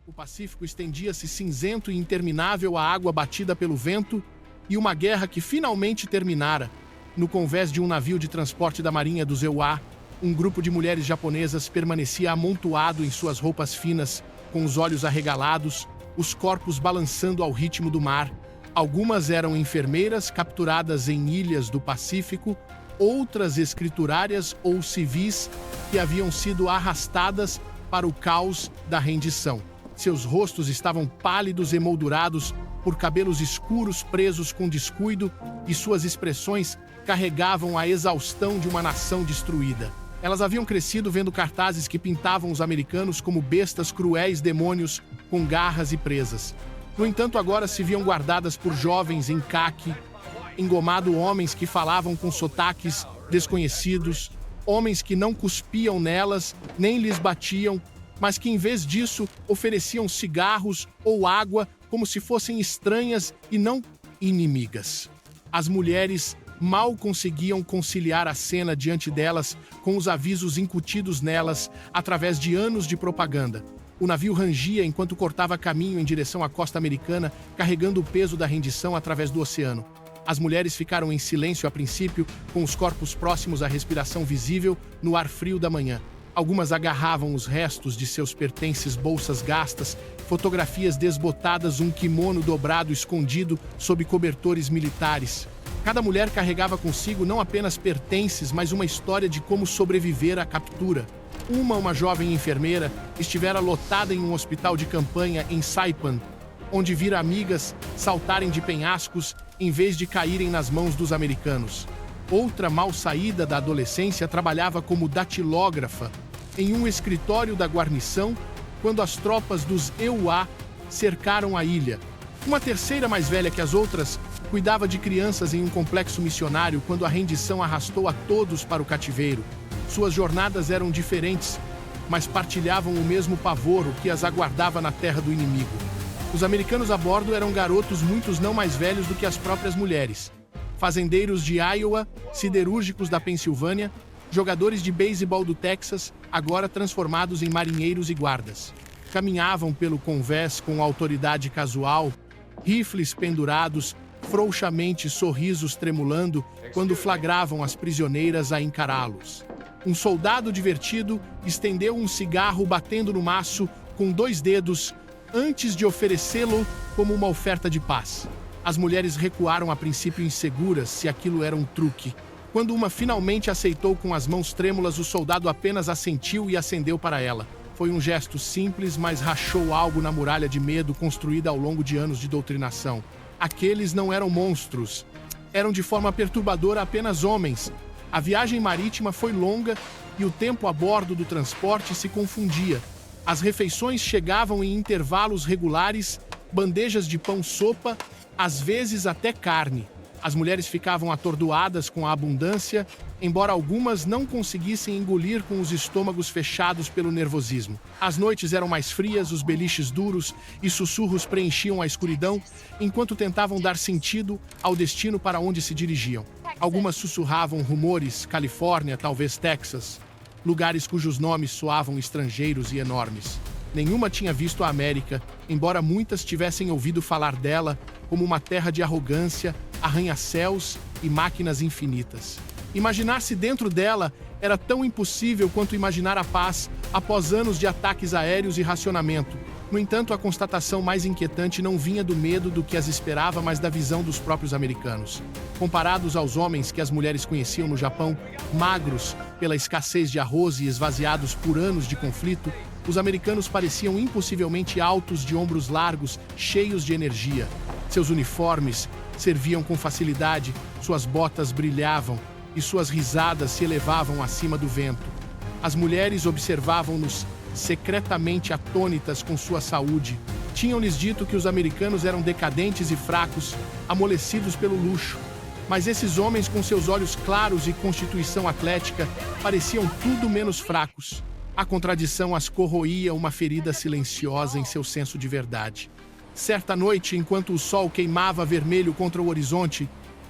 O Pacífico estendia-se cinzento e interminável à água batida pelo vento, e uma guerra que finalmente terminara. No convés de um navio de transporte da Marinha dos EUA, um grupo de mulheres japonesas permanecia amontoado em suas roupas finas, com os olhos arregalados, os corpos balançando ao ritmo do mar. Algumas eram enfermeiras capturadas em ilhas do Pacífico, outras escriturárias ou civis que haviam sido arrastadas para o caos da rendição. Seus rostos estavam pálidos e emoldurados por cabelos escuros presos com descuido, e suas expressões carregavam a exaustão de uma nação destruída. Elas haviam crescido vendo cartazes que pintavam os americanos como bestas cruéis demônios com garras e presas. No entanto, agora se viam guardadas por jovens em caque, engomado homens que falavam com sotaques desconhecidos, homens que não cuspiam nelas, nem lhes batiam, mas que, em vez disso, ofereciam cigarros ou água como se fossem estranhas e não inimigas. As mulheres mal conseguiam conciliar a cena diante delas com os avisos incutidos nelas através de anos de propaganda. O navio rangia enquanto cortava caminho em direção à costa americana, carregando o peso da rendição através do oceano. As mulheres ficaram em silêncio a princípio, com os corpos próximos à respiração visível no ar frio da manhã. Algumas agarravam os restos de seus pertences, bolsas gastas, fotografias desbotadas, um kimono dobrado escondido sob cobertores militares. Cada mulher carregava consigo não apenas pertences, mas uma história de como sobreviver à captura. Uma jovem enfermeira, estivera lotada em um hospital de campanha em Saipan, onde vira amigas saltarem de penhascos em vez de caírem nas mãos dos americanos. Outra, mal saída da adolescência, trabalhava como datilógrafa em um escritório da guarnição quando as tropas dos EUA cercaram a ilha. Uma terceira, mais velha que as outras, cuidava de crianças em um complexo missionário quando a rendição arrastou a todos para o cativeiro. Suas jornadas eram diferentes, mas partilhavam o mesmo pavor, o que as aguardava na terra do inimigo. Os americanos a bordo eram garotos muitos não mais velhos do que as próprias mulheres. Fazendeiros de Iowa, siderúrgicos da Pensilvânia, jogadores de beisebol do Texas, agora transformados em marinheiros e guardas. Caminhavam pelo convés com autoridade casual, rifles pendurados, frouxamente sorrisos tremulando quando flagravam as prisioneiras a encará-los. Um soldado divertido estendeu um cigarro batendo no maço com 2 dedos antes de oferecê-lo como uma oferta de paz. As mulheres recuaram a princípio inseguras se aquilo era um truque. Quando uma finalmente aceitou com as mãos trêmulas, o soldado apenas assentiu e acendeu para ela. Foi um gesto simples, mas rachou algo na muralha de medo construída ao longo de anos de doutrinação. Aqueles não eram monstros. Eram de forma perturbadora apenas homens. A viagem marítima foi longa e o tempo a bordo do transporte se confundia. As refeições chegavam em intervalos regulares, bandejas de pão-sopa, às vezes até carne. As mulheres ficavam atordoadas com a abundância, embora algumas não conseguissem engolir com os estômagos fechados pelo nervosismo. As noites eram mais frias, os beliches duros e sussurros preenchiam a escuridão, enquanto tentavam dar sentido ao destino para onde se dirigiam. Algumas sussurravam rumores, Califórnia, talvez Texas, lugares cujos nomes soavam estrangeiros e enormes. Nenhuma tinha visto a América, embora muitas tivessem ouvido falar dela como uma terra de arrogância, arranha-céus e máquinas infinitas. Imaginar-se dentro dela era tão impossível quanto imaginar a paz após anos de ataques aéreos e racionamento. No entanto, a constatação mais inquietante não vinha do medo do que as esperava, mas da visão dos próprios americanos. Comparados aos homens que as mulheres conheciam no Japão, magros pela escassez de arroz e esvaziados por anos de conflito, os americanos pareciam impossivelmente altos, de ombros largos, cheios de energia. Seus uniformes serviam com facilidade, suas botas brilhavam e suas risadas se elevavam acima do vento. As mulheres observavam-nos secretamente atônitas com sua saúde. Tinham-lhes dito que os americanos eram decadentes e fracos, amolecidos pelo luxo. Mas esses homens, com seus olhos claros e constituição atlética, pareciam tudo menos fracos. A contradição as corroía, uma ferida silenciosa em seu senso de verdade. Certa noite, enquanto o sol queimava vermelho contra o horizonte,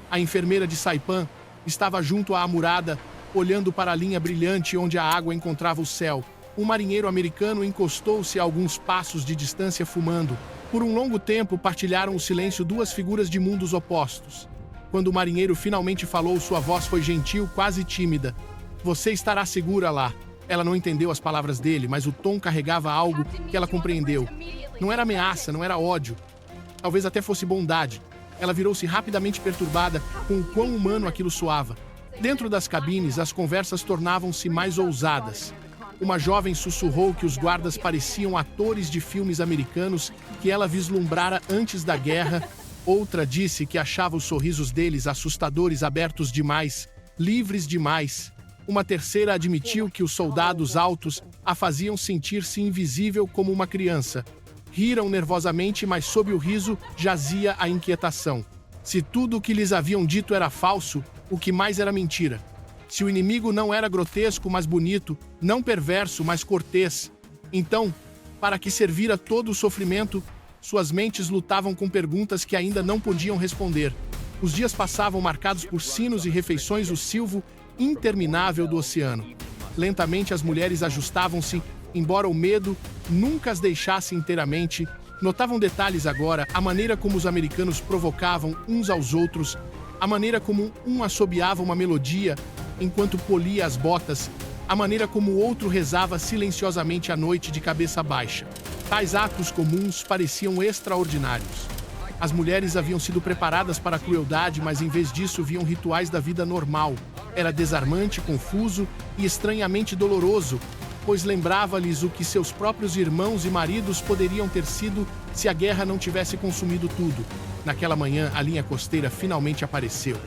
a enfermeira de Saipan estava junto à amurada, olhando para a linha brilhante onde a água encontrava o céu. Um marinheiro americano encostou-se a alguns passos de distância fumando. Por um longo tempo partilharam o silêncio duas figuras de mundos opostos. Quando o marinheiro finalmente falou, sua voz foi gentil, quase tímida. Você estará segura lá. Ela não entendeu as palavras dele, mas o tom carregava algo que ela compreendeu. Não era ameaça, não era ódio. Talvez até fosse bondade. Ela virou-se rapidamente perturbada com o quão humano aquilo soava. Dentro das cabines, as conversas tornavam-se mais ousadas. Uma jovem sussurrou que os guardas pareciam atores de filmes americanos que ela vislumbrara antes da guerra. Outra disse que achava os sorrisos deles assustadores, abertos demais, livres demais. Uma terceira admitiu que os soldados altos a faziam sentir-se invisível como uma criança. Riram nervosamente, mas sob o riso jazia a inquietação. Se tudo o que lhes haviam dito era falso, o que mais era mentira? Se o inimigo não era grotesco, mas bonito, não perverso, mas cortês, então, para que servira todo o sofrimento? Suas mentes lutavam com perguntas que ainda não podiam responder. Os dias passavam marcados por sinos e refeições, o silvo interminável do oceano. Lentamente as mulheres ajustavam-se, embora o medo nunca as deixasse inteiramente. Notavam detalhes agora, a maneira como os americanos provocavam uns aos outros, a maneira como um assobiava uma melodia enquanto polia as botas, a maneira como o outro rezava silenciosamente à noite de cabeça baixa. Tais atos comuns pareciam extraordinários. As mulheres haviam sido preparadas para a crueldade, mas em vez disso viam rituais da vida normal. Era desarmante, confuso e estranhamente doloroso, pois lembrava-lhes o que seus próprios irmãos e maridos poderiam ter sido se a guerra não tivesse consumido tudo. Naquela manhã, a linha costeira finalmente apareceu.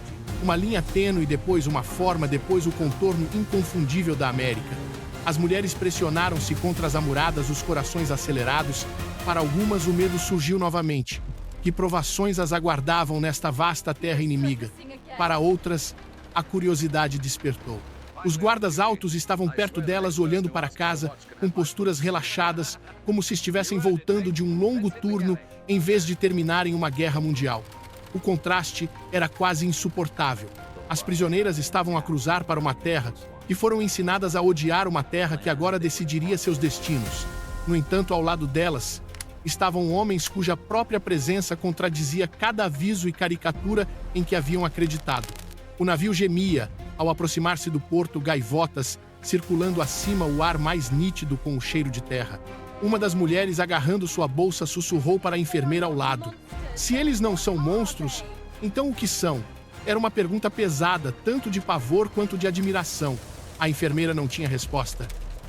Uma linha tênue, depois uma forma, depois o contorno inconfundível da América. As mulheres pressionaram-se contra as amuradas, os corações acelerados. Para algumas, o medo surgiu novamente. Que provações as aguardavam nesta vasta terra inimiga? Para outras, a curiosidade despertou. Os guardas altos estavam perto delas, olhando para casa, com posturas relaxadas, como se estivessem voltando de um longo turno em vez de terminarem uma guerra mundial. O contraste era quase insuportável. As prisioneiras estavam a cruzar para uma terra e foram ensinadas a odiar uma terra que agora decidiria seus destinos. No entanto, ao lado delas, estavam homens cuja própria presença contradizia cada aviso e caricatura em que haviam acreditado. O navio gemia, ao aproximar-se do porto, gaivotas circulando acima, o ar mais nítido com o cheiro de terra. Uma das mulheres, agarrando sua bolsa, sussurrou para a enfermeira ao lado. Se eles não são monstros, então o que são? Era uma pergunta pesada, tanto de pavor quanto de admiração. A enfermeira não tinha resposta.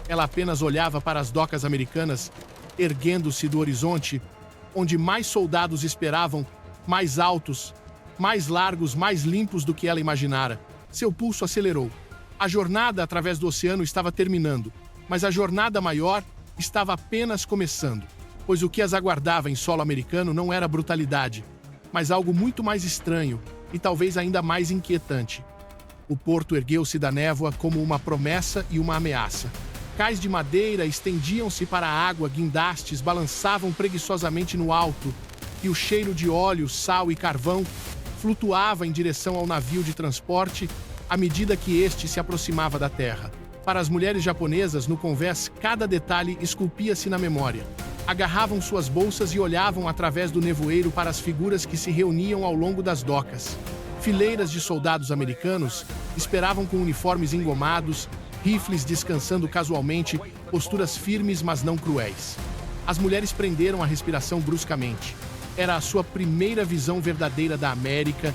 Ela apenas olhava para as docas americanas, erguendo-se do horizonte, onde mais soldados esperavam, mais altos, mais largos, mais limpos do que ela imaginara. Seu pulso acelerou. A jornada através do oceano estava terminando, mas a jornada maior estava apenas começando, pois o que as aguardava em solo americano não era brutalidade, mas algo muito mais estranho e talvez ainda mais inquietante. O porto ergueu-se da névoa como uma promessa e uma ameaça. Cais de madeira estendiam-se para a água, guindastes balançavam preguiçosamente no alto, e o cheiro de óleo, sal e carvão flutuava em direção ao navio de transporte à medida que este se aproximava da terra. Para as mulheres japonesas, no convés, cada detalhe esculpia-se na memória. Agarravam suas bolsas e olhavam através do nevoeiro para as figuras que se reuniam ao longo das docas. Fileiras de soldados americanos esperavam com uniformes engomados, rifles descansando casualmente, posturas firmes mas não cruéis. As mulheres prenderam a respiração bruscamente. Era a sua primeira visão verdadeira da América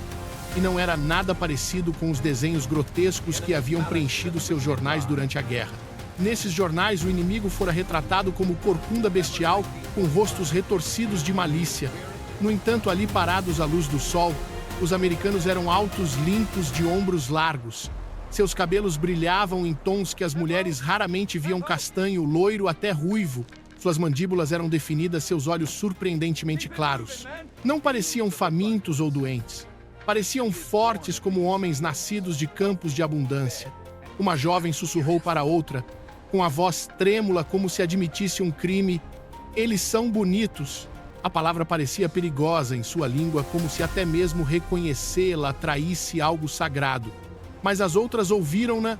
e não era nada parecido com os desenhos grotescos que haviam preenchido seus jornais durante a guerra. Nesses jornais, o inimigo fora retratado como corcunda bestial, com rostos retorcidos de malícia. No entanto, ali parados à luz do sol, os americanos eram altos, limpos, de ombros largos. Seus cabelos brilhavam em tons que as mulheres raramente viam: castanho, loiro, até ruivo. Suas mandíbulas eram definidas, seus olhos surpreendentemente claros. Não pareciam famintos ou doentes. Pareciam fortes como homens nascidos de campos de abundância. Uma jovem sussurrou para outra, com a voz trêmula como se admitisse um crime: eles são bonitos. A palavra parecia perigosa em sua língua, como se até mesmo reconhecê-la traísse algo sagrado. Mas as outras ouviram-na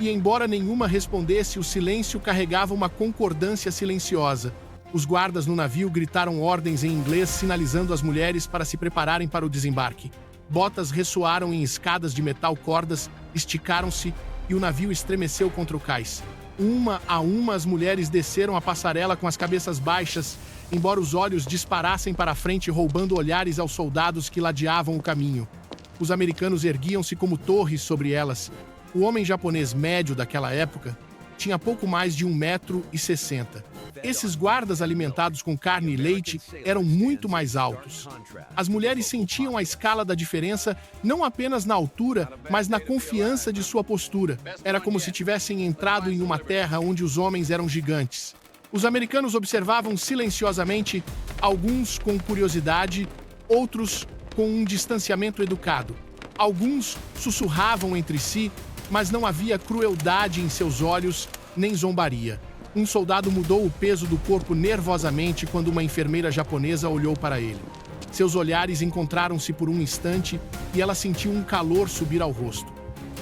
E embora nenhuma respondesse, o silêncio carregava uma concordância silenciosa. Os guardas no navio gritaram ordens em inglês, sinalizando às mulheres para se prepararem para o desembarque. Botas ressoaram em escadas de metal, cordas esticaram-se e o navio estremeceu contra o cais. Uma a uma as mulheres desceram a passarela com as cabeças baixas, embora os olhos disparassem para a frente, roubando olhares aos soldados que ladeavam o caminho. Os americanos erguiam-se como torres sobre elas. O homem japonês médio daquela época tinha pouco mais de 1,60 m. Esses guardas, alimentados com carne e leite, eram muito mais altos. As mulheres sentiam a escala da diferença não apenas na altura, mas na confiança de sua postura. Era como se tivessem entrado em uma terra onde os homens eram gigantes. Os americanos observavam silenciosamente, alguns com curiosidade, outros com um distanciamento educado. Alguns sussurravam entre si, mas não havia crueldade em seus olhos, nem zombaria. Um soldado mudou o peso do corpo nervosamente quando uma enfermeira japonesa olhou para ele. Seus olhares encontraram-se por um instante e ela sentiu um calor subir ao rosto.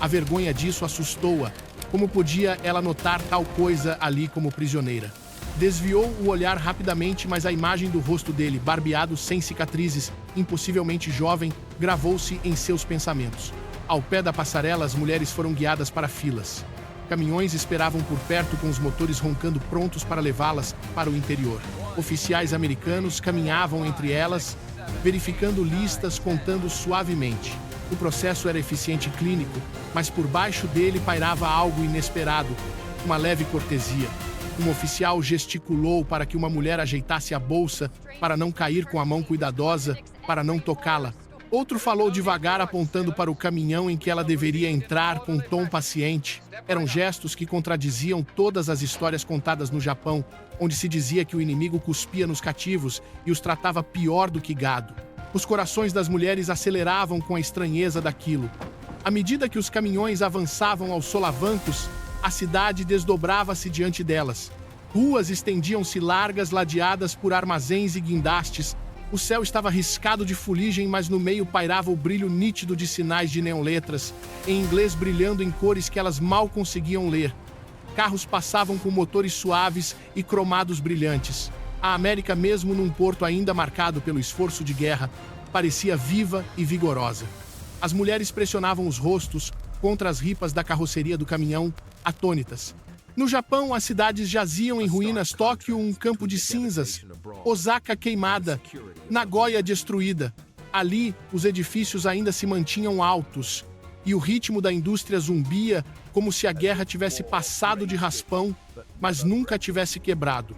A vergonha disso assustou-a. Como podia ela notar tal coisa ali como prisioneira? Desviou o olhar rapidamente, mas a imagem do rosto dele, barbeado, sem cicatrizes, impossivelmente jovem, gravou-se em seus pensamentos. Ao pé da passarela, as mulheres foram guiadas para filas. Caminhões esperavam por perto com os motores roncando, prontos para levá-las para o interior. Oficiais americanos caminhavam entre elas, verificando listas, contando suavemente. O processo era eficiente e clínico, mas por baixo dele pairava algo inesperado, uma leve cortesia. Um oficial gesticulou para que uma mulher ajeitasse a bolsa, para não cair com a mão cuidadosa, para não tocá-la. Outro falou devagar, apontando para o caminhão em que ela deveria entrar, com um tom paciente. Eram gestos que contradiziam todas as histórias contadas no Japão, onde se dizia que o inimigo cuspia nos cativos e os tratava pior do que gado. Os corações das mulheres aceleravam com a estranheza daquilo. À medida que os caminhões avançavam aos solavancos, a cidade desdobrava-se diante delas. Ruas estendiam-se largas, ladeadas por armazéns e guindastes. O céu estava riscado de fuligem, mas no meio pairava o brilho nítido de sinais de neon-letras, em inglês brilhando em cores que elas mal conseguiam ler. Carros passavam com motores suaves e cromados brilhantes. A América, mesmo num porto ainda marcado pelo esforço de guerra, parecia viva e vigorosa. As mulheres pressionavam os rostos contra as ripas da carroceria do caminhão, atônitas. No Japão, as cidades jaziam em ruínas. Tóquio, um campo de cinzas. Osaka, queimada. Nagoya, destruída. Ali, os edifícios ainda se mantinham altos, e o ritmo da indústria zumbia, como se a guerra tivesse passado de raspão, mas nunca tivesse quebrado.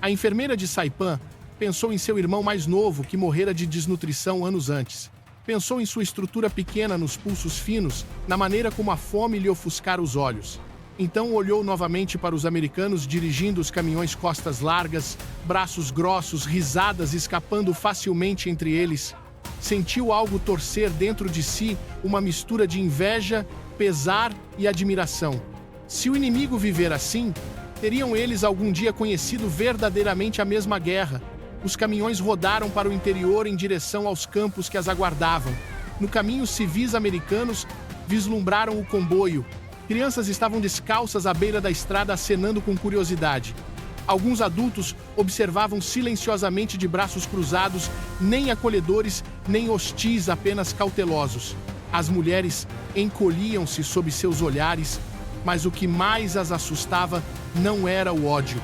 A enfermeira de Saipan pensou em seu irmão mais novo, que morrera de desnutrição anos antes. Pensou em sua estrutura pequena, nos pulsos finos, na maneira como a fome lhe ofuscara os olhos. Então olhou novamente para os americanos dirigindo os caminhões, costas largas, braços grossos, risadas escapando facilmente entre eles. Sentiu algo torcer dentro de si, uma mistura de inveja, pesar e admiração. Se o inimigo viver assim, teriam eles algum dia conhecido verdadeiramente a mesma guerra. Os caminhões rodaram para o interior em direção aos campos que as aguardavam. No caminho, civis americanos vislumbraram o comboio. Crianças estavam descalças à beira da estrada, acenando com curiosidade. Alguns adultos observavam silenciosamente de braços cruzados, nem acolhedores, nem hostis, apenas cautelosos. As mulheres encolhiam-se sob seus olhares, mas o que mais as assustava não era o ódio,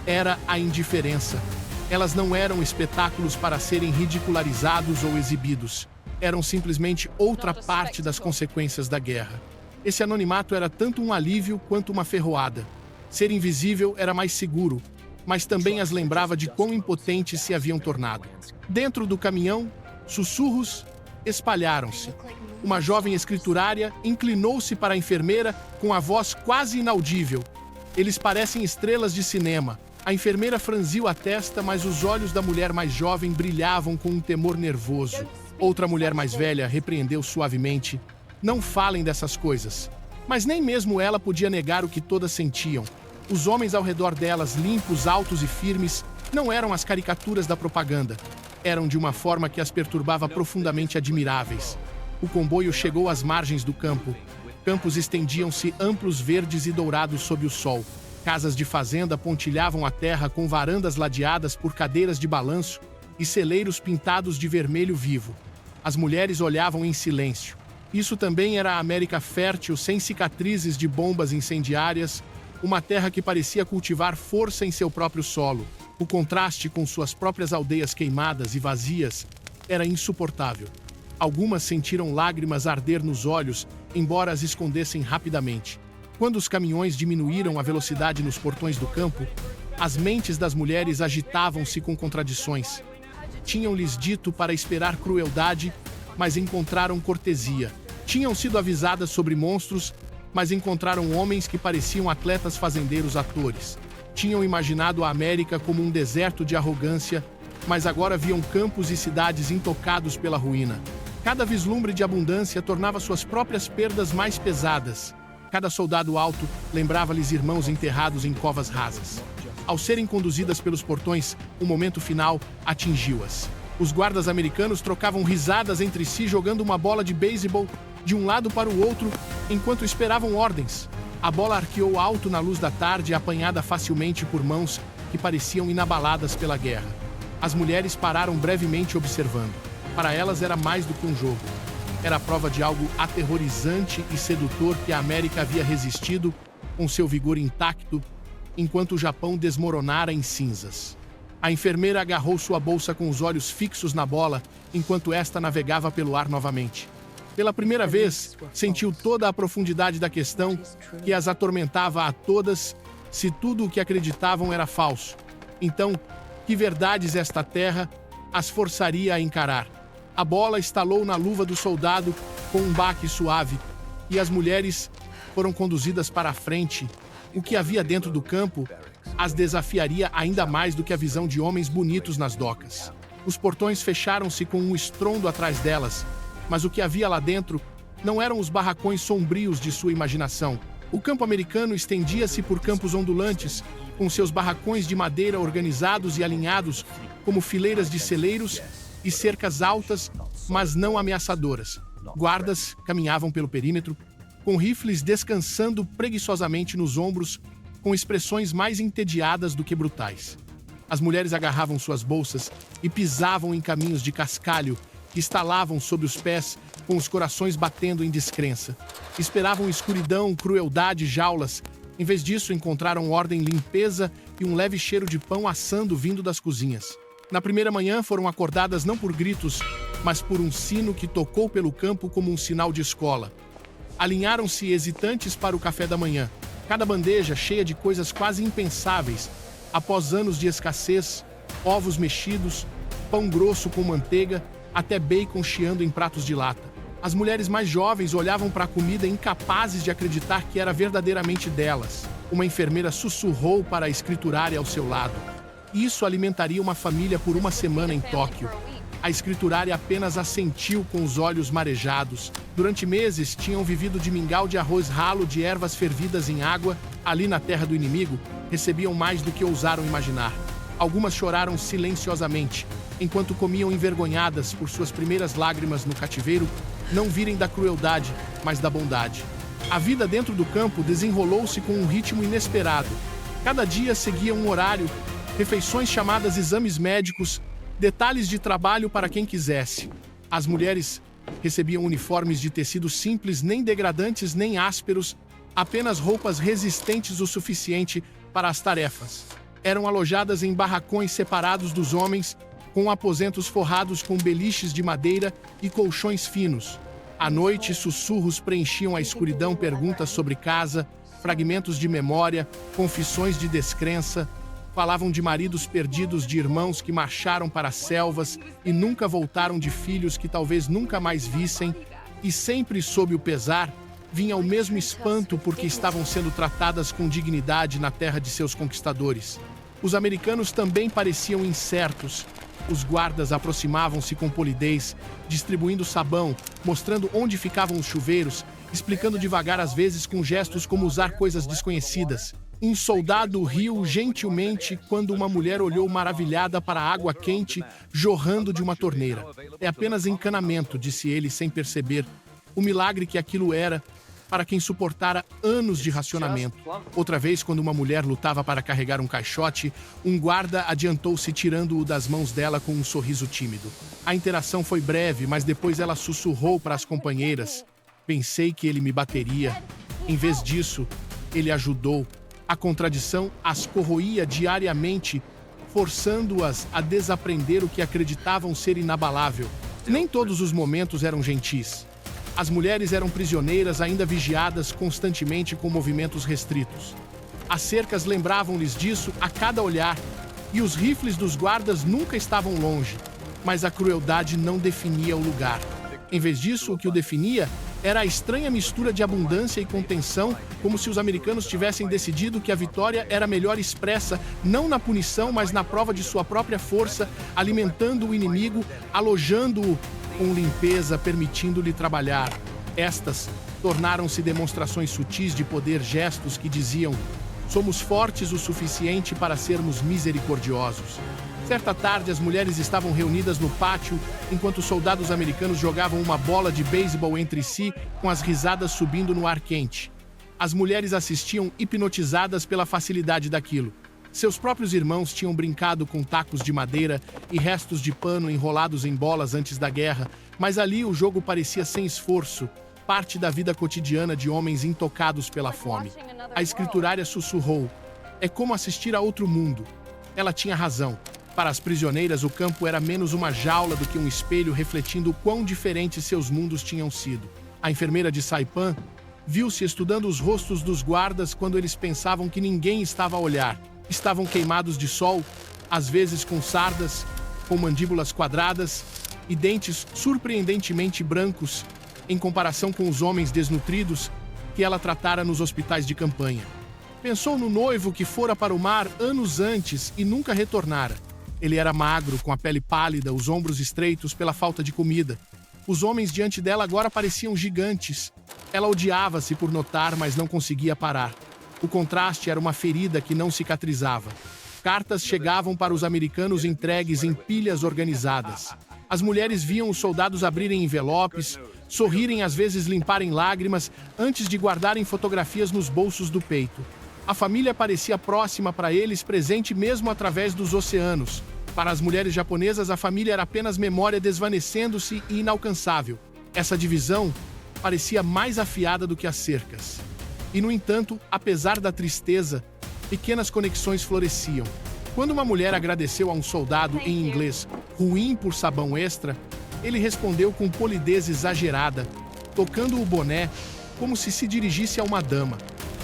era a indiferença. Elas não eram espetáculos para serem ridicularizados ou exibidos. Eram simplesmente outra parte das consequências da guerra. Esse anonimato era tanto um alívio quanto uma ferroada. Ser invisível era mais seguro, mas também as lembrava de quão impotentes se haviam tornado. Dentro do caminhão, sussurros espalharam-se. Uma jovem escriturária inclinou-se para a enfermeira com a voz quase inaudível. Eles parecem estrelas de cinema. A enfermeira franziu a testa, mas os olhos da mulher mais jovem brilhavam com um temor nervoso. Outra mulher mais velha repreendeu suavemente: "Não falem dessas coisas." Mas nem mesmo ela podia negar o que todas sentiam. Os homens ao redor delas, limpos, altos e firmes, não eram as caricaturas da propaganda. Eram de uma forma que as perturbava profundamente admiráveis. O comboio chegou às margens do campo. Campos estendiam-se amplos verdes e dourados sob o sol. Casas de fazenda pontilhavam a terra com varandas ladeadas por cadeiras de balanço e celeiros pintados de vermelho vivo. As mulheres olhavam em silêncio. Isso também era a América fértil, sem cicatrizes de bombas incendiárias, uma terra que parecia cultivar força em seu próprio solo. O contraste com suas próprias aldeias queimadas e vazias era insuportável. Algumas sentiram lágrimas arder nos olhos, embora as escondessem rapidamente. Quando os caminhões diminuíram a velocidade nos portões do campo, as mentes das mulheres agitavam-se com contradições. Tinham-lhes dito para esperar crueldade, mas encontraram cortesia. Tinham sido avisadas sobre monstros, mas encontraram homens que pareciam atletas fazendeiros atores. Tinham imaginado a América como um deserto de arrogância, mas agora viam campos e cidades intocados pela ruína. Cada vislumbre de abundância tornava suas próprias perdas mais pesadas. Cada soldado alto lembrava-lhes irmãos enterrados em covas rasas. Ao serem conduzidas pelos portões, o momento final atingiu-as. Os guardas americanos trocavam risadas entre si jogando uma bola de beisebol de um lado para o outro, enquanto esperavam ordens. A bola arqueou alto na luz da tarde, apanhada facilmente por mãos que pareciam inabaladas pela guerra. As mulheres pararam brevemente observando. Para elas era mais do que um jogo. Era a prova de algo aterrorizante e sedutor que a América havia resistido, com seu vigor intacto, enquanto o Japão desmoronara em cinzas. A enfermeira agarrou sua bolsa com os olhos fixos na bola, enquanto esta navegava pelo ar novamente. Pela primeira vez, sentiu toda a profundidade da questão que as atormentava a todas, se tudo o que acreditavam era falso. Então, que verdades esta terra as forçaria a encarar? A bola estalou na luva do soldado com um baque suave, e as mulheres foram conduzidas para a frente. O que havia dentro do campo as desafiaria ainda mais do que a visão de homens bonitos nas docas. Os portões fecharam-se com um estrondo atrás delas, mas o que havia lá dentro não eram os barracões sombrios de sua imaginação. O campo americano estendia-se por campos ondulantes, com seus barracões de madeira organizados e alinhados como fileiras de celeiros e cercas altas, mas não ameaçadoras. Guardas caminhavam pelo perímetro, com rifles descansando preguiçosamente nos ombros, com expressões mais entediadas do que brutais. As mulheres agarravam suas bolsas e pisavam em caminhos de cascalho que estalavam sob os pés, com os corações batendo em descrença. Esperavam escuridão, crueldade, jaulas. Em vez disso, encontraram ordem, limpeza e um leve cheiro de pão assando vindo das cozinhas. Na primeira manhã, foram acordadas não por gritos, mas por um sino que tocou pelo campo como um sinal de escola. Alinharam-se hesitantes para o café da manhã. Cada bandeja cheia de coisas quase impensáveis. Após anos de escassez, ovos mexidos, pão grosso com manteiga, até bacon chiando em pratos de lata. As mulheres mais jovens olhavam para a comida incapazes de acreditar que era verdadeiramente delas. Uma enfermeira sussurrou para a escriturária ao seu lado. Isso alimentaria uma família por uma semana em Tóquio. A escriturária apenas assentiu com os olhos marejados. Durante meses, tinham vivido de mingau de arroz ralo de ervas fervidas em água, ali na terra do inimigo, recebiam mais do que ousaram imaginar. Algumas choraram silenciosamente, enquanto comiam envergonhadas por suas primeiras lágrimas no cativeiro, não virem da crueldade, mas da bondade. A vida dentro do campo desenrolou-se com um ritmo inesperado. Cada dia seguia um horário, refeições chamadas exames médicos, detalhes de trabalho para quem quisesse. As mulheres recebiam uniformes de tecido simples, nem degradantes nem ásperos, apenas roupas resistentes o suficiente para as tarefas. Eram alojadas em barracões separados dos homens, com aposentos forrados com beliches de madeira e colchões finos. À noite, sussurros preenchiam a escuridão, perguntas sobre casa, fragmentos de memória, confissões de descrença. Falavam de maridos perdidos, de irmãos que marcharam para as selvas e nunca voltaram, de filhos que talvez nunca mais vissem, e sempre sob o pesar, vinha o mesmo espanto porque estavam sendo tratadas com dignidade na terra de seus conquistadores. Os americanos também pareciam incertos. Os guardas aproximavam-se com polidez, distribuindo sabão, mostrando onde ficavam os chuveiros, explicando devagar às vezes com gestos como usar coisas desconhecidas. Um soldado riu gentilmente quando uma mulher olhou maravilhada para a água quente jorrando de uma torneira. É apenas encanamento, disse ele sem perceber o milagre que aquilo era, para quem suportara anos de racionamento. Outra vez, quando uma mulher lutava para carregar um caixote, um guarda adiantou-se tirando-o das mãos dela com um sorriso tímido. A interação foi breve, mas depois ela sussurrou para as companheiras: "Pensei que ele me bateria." Em vez disso, ele ajudou. A contradição as corroía diariamente, forçando-as a desaprender o que acreditavam ser inabalável. Nem todos os momentos eram gentis. As mulheres eram prisioneiras, ainda vigiadas constantemente com movimentos restritos. As cercas lembravam-lhes disso a cada olhar, e os rifles dos guardas nunca estavam longe, mas a crueldade não definia o lugar. Em vez disso, o que o definia era a estranha mistura de abundância e contenção, como se os americanos tivessem decidido que a vitória era melhor expressa não na punição, mas na prova de sua própria força, alimentando o inimigo, alojando-o com limpeza, permitindo-lhe trabalhar. Estas tornaram-se demonstrações sutis de poder, gestos que diziam: "Somos fortes o suficiente para sermos misericordiosos." Certa tarde, as mulheres estavam reunidas no pátio, enquanto os soldados americanos jogavam uma bola de beisebol entre si, com as risadas subindo no ar quente. As mulheres assistiam hipnotizadas pela facilidade daquilo. Seus próprios irmãos tinham brincado com tacos de madeira e restos de pano enrolados em bolas antes da guerra, mas ali o jogo parecia sem esforço, parte da vida cotidiana de homens intocados pela fome. A escriturária sussurrou: "É como assistir a outro mundo." Ela tinha razão. Para as prisioneiras, o campo era menos uma jaula do que um espelho refletindo o quão diferentes seus mundos tinham sido. A enfermeira de Saipan viu-se estudando os rostos dos guardas quando eles pensavam que ninguém estava a olhar. Estavam queimados de sol, às vezes com sardas, com mandíbulas quadradas e dentes surpreendentemente brancos, em comparação com os homens desnutridos que ela tratara nos hospitais de campanha. Pensou no noivo que fora para o mar anos antes e nunca retornara. Ele era magro, com a pele pálida, os ombros estreitos pela falta de comida. Os homens diante dela agora pareciam gigantes. Ela odiava-se por notar, mas não conseguia parar. O contraste era uma ferida que não cicatrizava. Cartas chegavam para os americanos entregues em pilhas organizadas. As mulheres viam os soldados abrirem envelopes, sorrirem, às vezes limparem lágrimas, antes de guardarem fotografias nos bolsos do peito. A família parecia próxima para eles, presente mesmo através dos oceanos. Para as mulheres japonesas, a família era apenas memória desvanecendo-se e inalcançável. Essa divisão parecia mais afiada do que as cercas. E, no entanto, apesar da tristeza, pequenas conexões floresciam. Quando uma mulher agradeceu a um soldado em inglês ruim por sabão extra, ele respondeu com polidez exagerada, tocando o boné como se dirigisse a uma dama.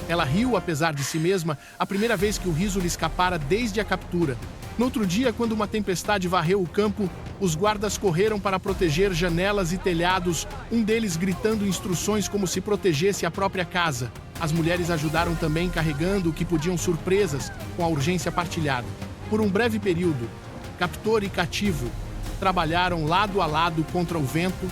Ela riu, apesar de si mesma, a primeira vez que o riso lhe escapara desde a captura. No outro dia, quando uma tempestade varreu o campo, os guardas correram para proteger janelas e telhados, um deles gritando instruções como se protegesse a própria casa. As mulheres ajudaram também, carregando o que podiam surpresas, com a urgência partilhada. Por um breve período, captor e cativo trabalharam lado a lado contra o vento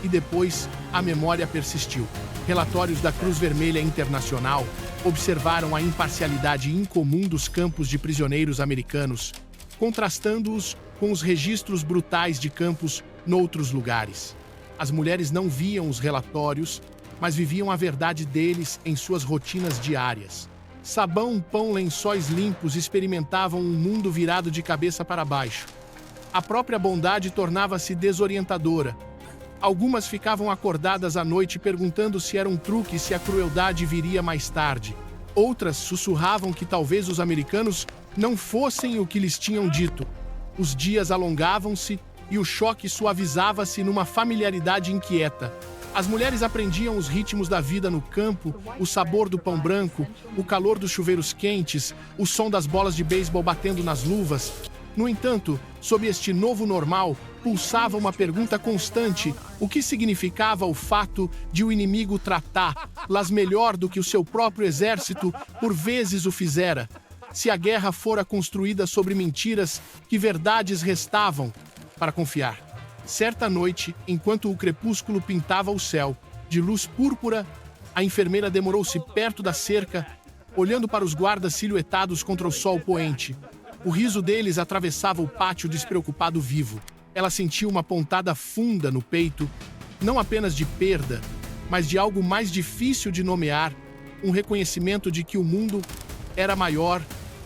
e depois a memória persistiu. Relatórios da Cruz Vermelha Internacional observaram a imparcialidade incomum dos campos de prisioneiros americanos, contrastando-os com os registros brutais de campos noutros lugares. As mulheres não viam os relatórios, mas viviam a verdade deles em suas rotinas diárias. Sabão, pão, lençóis limpos experimentavam um mundo virado de cabeça para baixo. A própria bondade tornava-se desorientadora. Algumas ficavam acordadas à noite perguntando se era um truque e se a crueldade viria mais tarde. Outras sussurravam que talvez os americanos não fossem o que lhes tinham dito. Os dias alongavam-se e o choque suavizava-se numa familiaridade inquieta. As mulheres aprendiam os ritmos da vida no campo, o sabor do pão branco, o calor dos chuveiros quentes, o som das bolas de beisebol batendo nas luvas. No entanto, sob este novo normal, pulsava uma pergunta constante: o que significava o fato de o inimigo tratá-las melhor do que o seu próprio exército por vezes o fizera? Se a guerra fora construída sobre mentiras, que verdades restavam para confiar? Certa noite, enquanto o crepúsculo pintava o céu de luz púrpura, a enfermeira demorou-se perto da cerca, olhando para os guardas silhuetados contra o sol poente. O riso deles atravessava o pátio despreocupado vivo. Ela sentiu uma pontada funda no peito, não apenas de perda, mas de algo mais difícil de nomear, um reconhecimento de que o mundo era maior,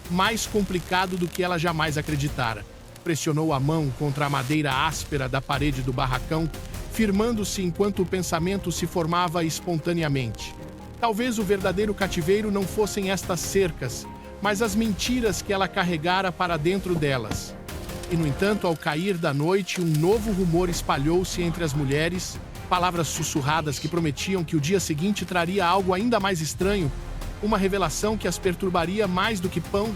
mais complicado do que ela jamais acreditara. Pressionou a mão contra a madeira áspera da parede do barracão, firmando-se enquanto o pensamento se formava espontaneamente. Talvez o verdadeiro cativeiro não fossem estas cercas, mas as mentiras que ela carregara para dentro delas. E, no entanto, ao cair da noite, um novo rumor espalhou-se entre as mulheres, palavras sussurradas que prometiam que o dia seguinte traria algo ainda mais estranho, uma revelação que as perturbaria mais do que pão,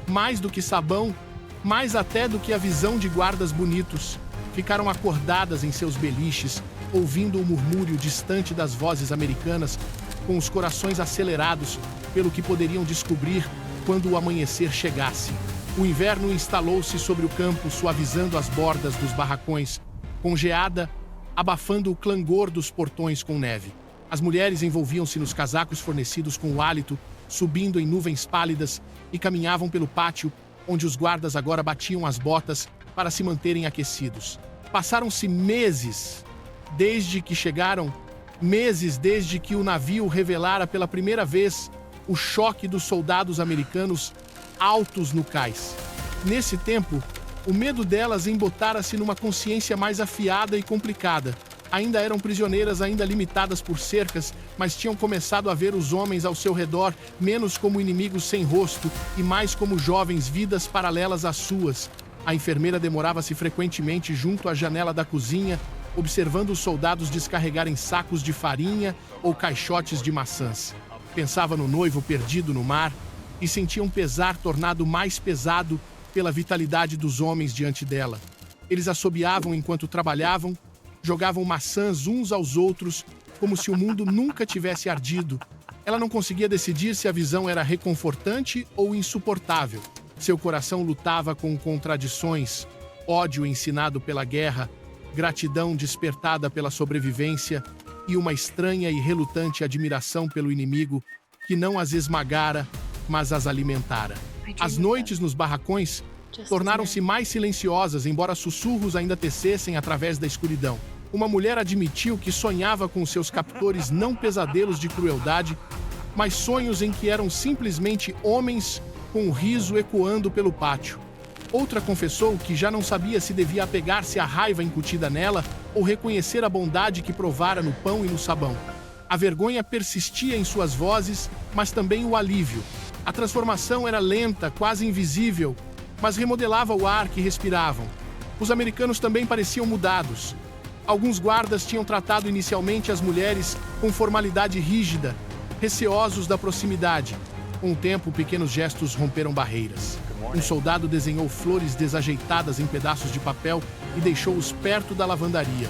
mais do que sabão, mais até do que a visão de guardas bonitos. Ficaram acordadas em seus beliches, ouvindo o murmúrio distante das vozes americanas, com os corações acelerados pelo que poderiam descobrir quando o amanhecer chegasse. O inverno instalou-se sobre o campo, suavizando as bordas dos barracões, com geada, abafando o clangor dos portões com neve. As mulheres envolviam-se nos casacos fornecidos com o hálito, subindo em nuvens pálidas, e caminhavam pelo pátio, onde os guardas agora batiam as botas para se manterem aquecidos. Passaram-se meses desde que chegaram, meses desde que o navio revelara pela primeira vez o choque dos soldados americanos altos no cais. Nesse tempo, o medo delas embotara-se numa consciência mais afiada e complicada. Ainda eram prisioneiras, ainda limitadas por cercas, mas tinham começado a ver os homens ao seu redor menos como inimigos sem rosto e mais como jovens vidas paralelas às suas. A enfermeira demorava-se frequentemente junto à janela da cozinha, observando os soldados descarregarem sacos de farinha ou caixotes de maçãs. Pensava no noivo perdido no mar e sentia um pesar tornado mais pesado pela vitalidade dos homens diante dela. Eles assobiavam enquanto trabalhavam, jogavam maçãs uns aos outros, como se o mundo nunca tivesse ardido. Ela não conseguia decidir se a visão era reconfortante ou insuportável. Seu coração lutava com contradições, ódio ensinado pela guerra, gratidão despertada pela sobrevivência e uma estranha e relutante admiração pelo inimigo que não as esmagara, mas as alimentara. As noites nos barracões tornaram-se mais silenciosas, embora sussurros ainda tecessem através da escuridão. Uma mulher admitiu que sonhava com seus captores não pesadelos de crueldade, mas sonhos em que eram simplesmente homens com o riso ecoando pelo pátio. Outra confessou que já não sabia se devia apegar-se à raiva incutida nela ou reconhecer a bondade que provara no pão e no sabão. A vergonha persistia em suas vozes, mas também o alívio. A transformação era lenta, quase invisível, mas remodelava o ar que respiravam. Os americanos também pareciam mudados. Alguns guardas tinham tratado inicialmente as mulheres com formalidade rígida, receosos da proximidade. Com o tempo, pequenos gestos romperam barreiras. Um soldado desenhou flores desajeitadas em pedaços de papel e deixou-os perto da lavandaria.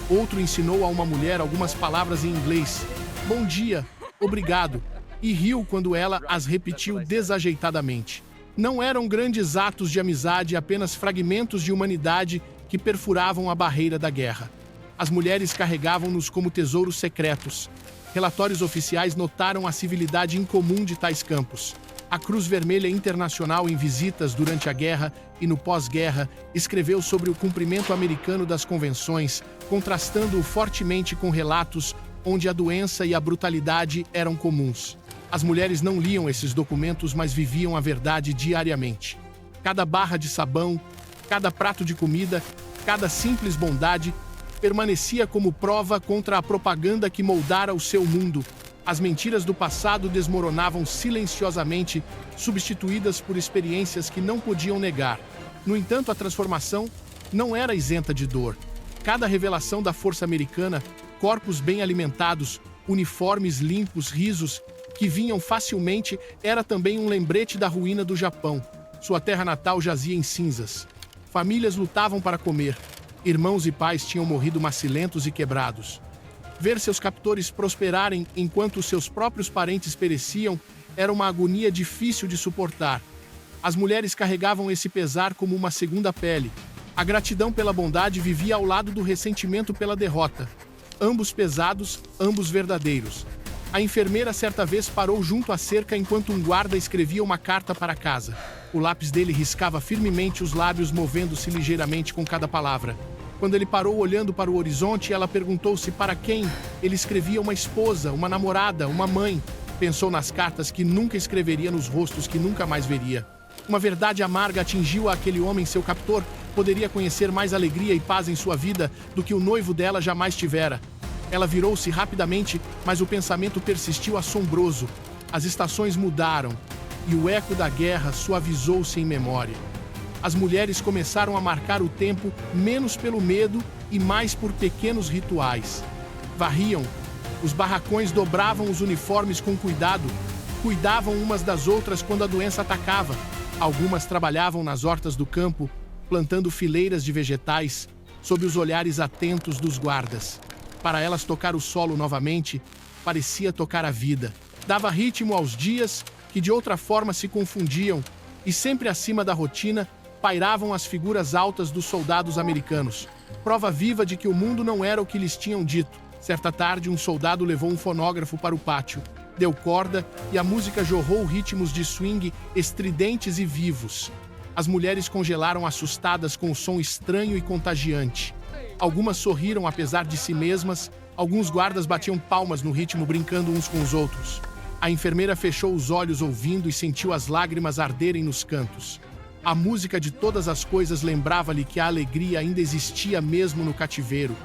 Outro ensinou a uma mulher algumas palavras em inglês. Bom dia, obrigado, e riu quando ela as repetiu desajeitadamente. Não eram grandes atos de amizade, apenas fragmentos de humanidade que perfuravam a barreira da guerra. As mulheres carregavam-nos como tesouros secretos. Relatórios oficiais notaram a civilidade incomum de tais campos. A Cruz Vermelha Internacional, em visitas durante a guerra e no pós-guerra, escreveu sobre o cumprimento americano das convenções, contrastando-o fortemente com relatos onde a doença e a brutalidade eram comuns. As mulheres não liam esses documentos, mas viviam a verdade diariamente. Cada barra de sabão, cada prato de comida, cada simples bondade permanecia como prova contra a propaganda que moldara o seu mundo. As mentiras do passado desmoronavam silenciosamente, substituídas por experiências que não podiam negar. No entanto, a transformação não era isenta de dor. Cada revelação da força americana, corpos bem alimentados, uniformes limpos, risos que vinham facilmente, era também um lembrete da ruína do Japão. Sua terra natal jazia em cinzas. Famílias lutavam para comer. Irmãos e pais tinham morrido macilentos e quebrados. Ver seus captores prosperarem enquanto seus próprios parentes pereciam era uma agonia difícil de suportar. As mulheres carregavam esse pesar como uma segunda pele. A gratidão pela bondade vivia ao lado do ressentimento pela derrota. Ambos pesados, ambos verdadeiros. A enfermeira certa vez parou junto à cerca enquanto um guarda escrevia uma carta para casa. O lápis dele riscava firmemente os lábios, movendo-se ligeiramente com cada palavra. Quando ele parou olhando para o horizonte, ela perguntou-se para quem ele escrevia uma esposa, uma namorada, uma mãe. Pensou nas cartas que nunca escreveria, nos rostos que nunca mais veria. Uma verdade amarga atingiu aquele homem, seu captor. Poderia conhecer mais alegria e paz em sua vida do que o noivo dela jamais tivera. Ela virou-se rapidamente, mas o pensamento persistiu assombroso. As estações mudaram e o eco da guerra suavizou-se em memória. As mulheres começaram a marcar o tempo menos pelo medo e mais por pequenos rituais. Varriam, os barracões dobravam os uniformes com cuidado, cuidavam umas das outras quando a doença atacava. Algumas trabalhavam nas hortas do campo, plantando fileiras de vegetais, sob os olhares atentos dos guardas. Para elas, tocar o solo novamente parecia tocar a vida. Dava ritmo aos dias que de outra forma se confundiam, e sempre acima da rotina pairavam as figuras altas dos soldados americanos. Prova viva de que o mundo não era o que lhes tinham dito. Certa tarde, um soldado levou um fonógrafo para o pátio. Deu corda e a música jorrou ritmos de swing estridentes e vivos. As mulheres congelaram assustadas com o som estranho e contagiante. Algumas sorriram apesar de si mesmas, alguns guardas batiam palmas no ritmo, brincando uns com os outros. A enfermeira fechou os olhos ouvindo e sentiu as lágrimas arderem nos cantos. A música de todas as coisas lembrava-lhe que a alegria ainda existia mesmo no cativeiro.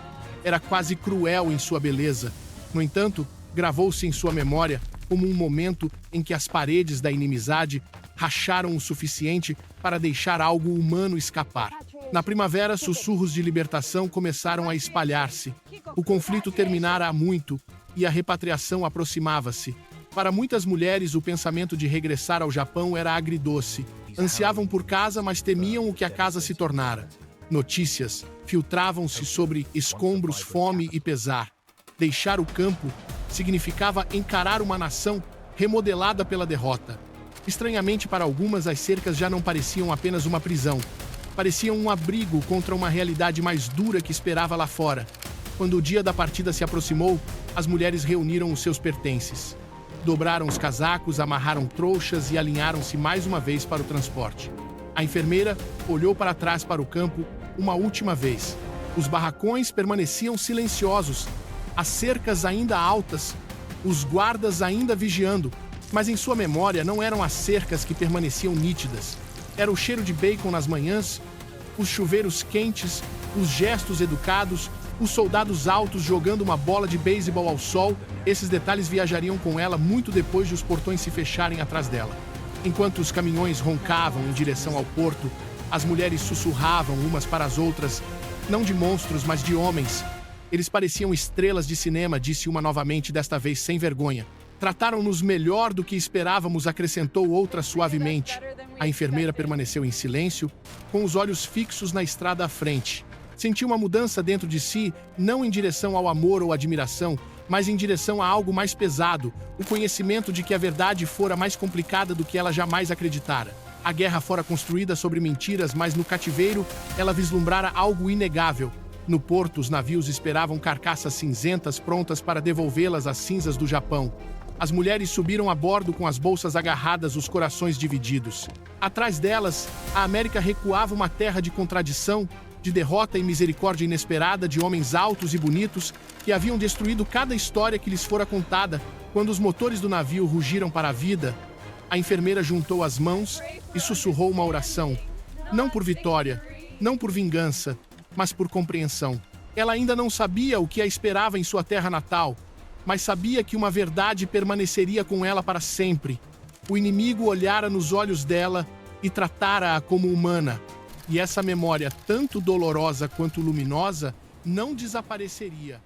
Era quase cruel em sua beleza. No entanto, gravou-se em sua memória como um momento em que as paredes da inimizade racharam o suficiente para deixar algo humano escapar. Na primavera, sussurros de libertação começaram a espalhar-se. O conflito terminara há muito e a repatriação aproximava-se. Para muitas mulheres, o pensamento de regressar ao Japão era agridoce. Ansiavam por casa, mas temiam o que a casa se tornara. Notícias filtravam-se sobre escombros, fome e pesar. Deixar o campo significava encarar uma nação remodelada pela derrota. Estranhamente, para algumas, as cercas já não pareciam apenas uma prisão. Pareciam um abrigo contra uma realidade mais dura que esperava lá fora. Quando o dia da partida se aproximou, as mulheres reuniram os seus pertences. Dobraram os casacos, amarraram trouxas e alinharam-se mais uma vez para o transporte. A enfermeira olhou para trás para o campo uma última vez. Os barracões permaneciam silenciosos, as cercas ainda altas, os guardas ainda vigiando, mas em sua memória não eram as cercas que permaneciam nítidas. Era o cheiro de bacon nas manhãs, os chuveiros quentes, os gestos educados, os soldados altos jogando uma bola de beisebol ao sol. Esses detalhes viajariam com ela muito depois de os portões se fecharem atrás dela. Enquanto os caminhões roncavam em direção ao porto, as mulheres sussurravam umas para as outras, não de monstros, mas de homens. Eles pareciam estrelas de cinema, disse uma novamente, desta vez sem vergonha. Trataram-nos melhor do que esperávamos, acrescentou outra suavemente. A enfermeira permaneceu em silêncio, com os olhos fixos na estrada à frente. Sentiu uma mudança dentro de si, não em direção ao amor ou admiração, mas em direção a algo mais pesado, o conhecimento de que a verdade fora mais complicada do que ela jamais acreditara. A guerra fora construída sobre mentiras, mas no cativeiro ela vislumbrara algo inegável. No porto, os navios esperavam carcaças cinzentas prontas para devolvê-las às cinzas do Japão. As mulheres subiram a bordo com as bolsas agarradas, os corações divididos. Atrás delas, a América recuava, uma terra de contradição, de derrota e misericórdia inesperada, de homens altos e bonitos que haviam destruído cada história que lhes fora contada. Quando os motores do navio rugiram para a vida, a enfermeira juntou as mãos e sussurrou uma oração. Não por vitória, não por vingança, mas por compreensão. Ela ainda não sabia o que a esperava em sua terra natal, mas sabia que uma verdade permaneceria com ela para sempre. O inimigo olhara nos olhos dela e tratara-a como humana. E essa memória, tanto dolorosa quanto luminosa, não desapareceria.